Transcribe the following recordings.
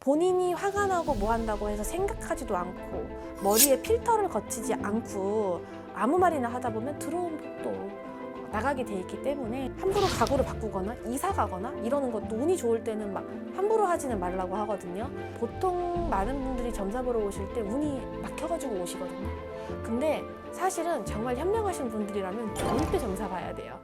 본인이 화가 나고 뭐 한다고 해서 생각하지도 않고 머리에 필터를 거치지 않고 아무 말이나 하다 보면 들어온 복도 나가게 돼 있기 때문에 함부로 각오를 바꾸거나 이사 가거나 이러는 것도 운이 좋을 때는 막 함부로 하지는 말라고 하거든요. 보통 많은 분들이 점사 보러 오실 때 운이 막혀가지고 오시거든요. 근데 사실은 정말 현명하신 분들이라면 좋을 때 점사 봐야 돼요.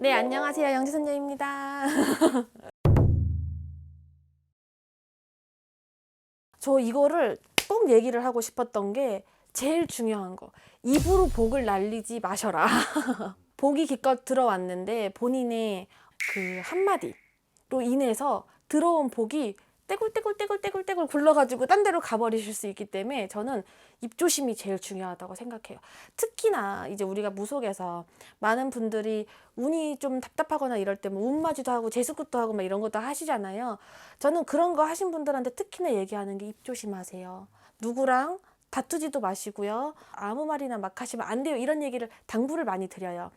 네, 안녕하세요. 영지선녀입니다. 저 이거를 꼭 얘기를 하고 싶었던 게 제일 중요한 거. 입으로 복을 날리지 마셔라. 복이 기껏 들어왔는데 본인의 그 한마디로 인해서 들어온 복이 떼굴떼굴 굴러가지고 딴 데로 가버리실 수 있기 때문에 저는 입조심이 제일 중요하다고 생각해요. 특히나 이제 우리가 무속에서 많은 분들이 운이 좀 답답하거나 이럴 때 뭐 운마지도 하고 재수굿도 하고 막 이런 것도 하시잖아요. 저는 그런 거 하신 분들한테 특히나 얘기하는 게 입조심하세요. 누구랑 다투지도 마시고요. 아무 말이나 막 하시면 안 돼요. 이런 얘기를 당부를 많이 드려요.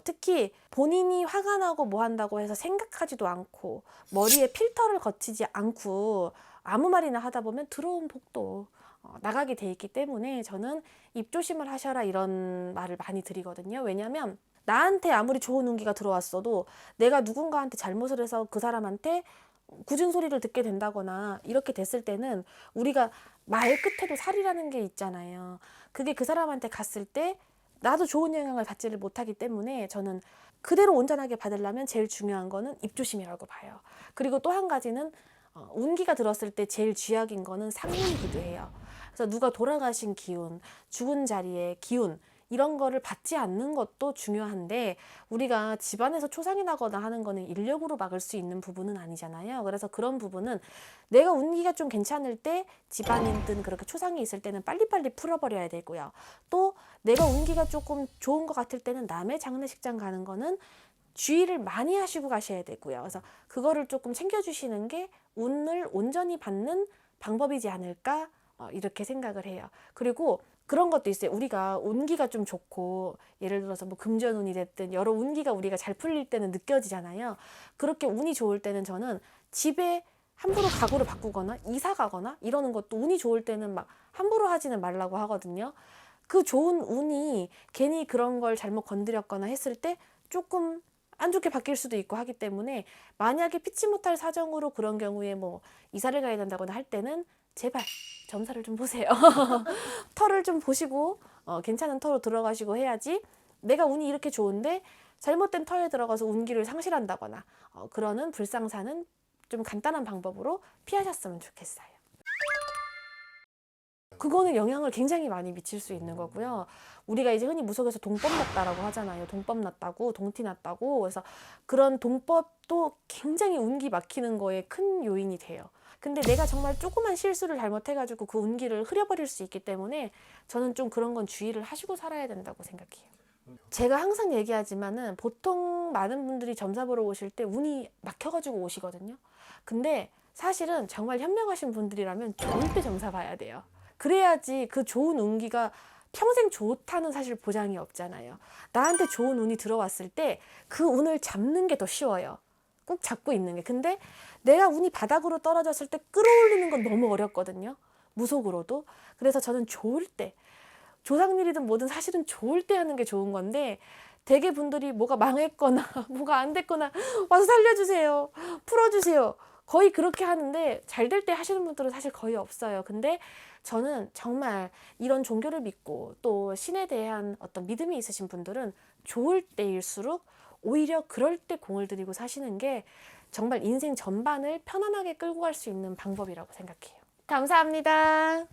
특히 본인이 화가 나고 뭐 한다고 해서 생각하지도 않고 머리에 필터를 거치지 않고 아무 말이나 하다 보면 들어온 복도 나가게 돼 있기 때문에 저는 입조심을 하셔라 이런 말을 많이 드리거든요. 왜냐하면 나한테 아무리 좋은 운기가 들어왔어도 내가 누군가한테 잘못을 해서 그 사람한테 굳은 소리를 듣게 된다거나 이렇게 됐을 때는 우리가 말 끝에도 살이라는 게 있잖아요. 그게 그 사람한테 갔을 때 나도 좋은 영향을 받지를 못하기 때문에 저는 그대로 온전하게 받으려면 제일 중요한 거는 입조심이라고 봐요. 그리고 또 한 가지는 운기가 들었을 때 제일 쥐약인 거는 상문기도해요. 그래서 누가 돌아가신 기운, 죽은 자리의 기운 이런 거를 받지 않는 것도 중요한데 우리가 집안에서 초상이 나거나 하는 거는 인력으로 막을 수 있는 부분은 아니잖아요. 그래서 그런 부분은 내가 운기가 좀 괜찮을 때 집안이든 그렇게 초상이 있을 때는 빨리빨리 풀어버려야 되고요. 또 내가 운기가 조금 좋은 것 같을 때는 남의 장례식장 가는 거는 주의를 많이 하시고 가셔야 되고요. 그래서 그거를 조금 챙겨주시는 게 운을 온전히 받는 방법이지 않을까 이렇게 생각을 해요. 그리고 그런 것도 있어요. 우리가 운기가 좀 좋고 예를 들어서 뭐 금전운이 됐든 여러 운기가 우리가 잘 풀릴 때는 느껴지잖아요. 그렇게 운이 좋을 때는 저는 집에 함부로 가구를 바꾸거나 이사 가거나 이러는 것도 운이 좋을 때는 막 함부로 하지는 말라고 하거든요. 그 좋은 운이 괜히 그런 걸 잘못 건드렸거나 했을 때 조금 안 좋게 바뀔 수도 있고 하기 때문에 만약에 피치 못할 사정으로 그런 경우에 뭐 이사를 가야 된다거나 할 때는 제발 점사를 좀 보세요. 터를 좀 보시고 괜찮은 터로 들어가시고 해야지 내가 운이 이렇게 좋은데 잘못된 터에 들어가서 운기를 상실한다거나 그러는 불상사는 좀 간단한 방법으로 피하셨으면 좋겠어요. 그거는 영향을 굉장히 많이 미칠 수 있는 거고요. 우리가 이제 흔히 무속에서 동법 났다라고 하잖아요. 동법 났다고, 동티 났다고. 그래서 그런 동법도 굉장히 운기 막히는 거에 큰 요인이 돼요. 근데 내가 정말 조그만 실수를 잘못해가지고 그 운기를 흐려버릴 수 있기 때문에 저는 좀 그런 건 주의를 하시고 살아야 된다고 생각해요. 제가 항상 얘기하지만은 보통 많은 분들이 점사 보러 오실 때 운이 막혀가지고 오시거든요. 근데 사실은 정말 현명하신 분들이라면 좋을 때 점사 봐야 돼요. 그래야지 그 좋은 운기가 평생 좋다는 사실 보장이 없잖아요. 나한테 좋은 운이 들어왔을 때 그 운을 잡는 게 더 쉬워요. 꼭 잡고 있는 게. 근데 내가 운이 바닥으로 떨어졌을 때 끌어올리는 건 너무 어렵거든요. 무속으로도. 그래서 저는 좋을 때, 조상일이든 뭐든 사실은 좋을 때 하는 게 좋은 건데 대개 분들이 뭐가 망했거나 뭐가 안 됐거나 와서 살려주세요. 풀어주세요. 거의 그렇게 하는데 잘 될 때 하시는 분들은 사실 거의 없어요. 근데 저는 정말 이런 종교를 믿고 또 신에 대한 어떤 믿음이 있으신 분들은 좋을 때일수록 오히려 그럴 때 공을 들이고 사시는 게 정말 인생 전반을 편안하게 끌고 갈 수 있는 방법이라고 생각해요. 감사합니다.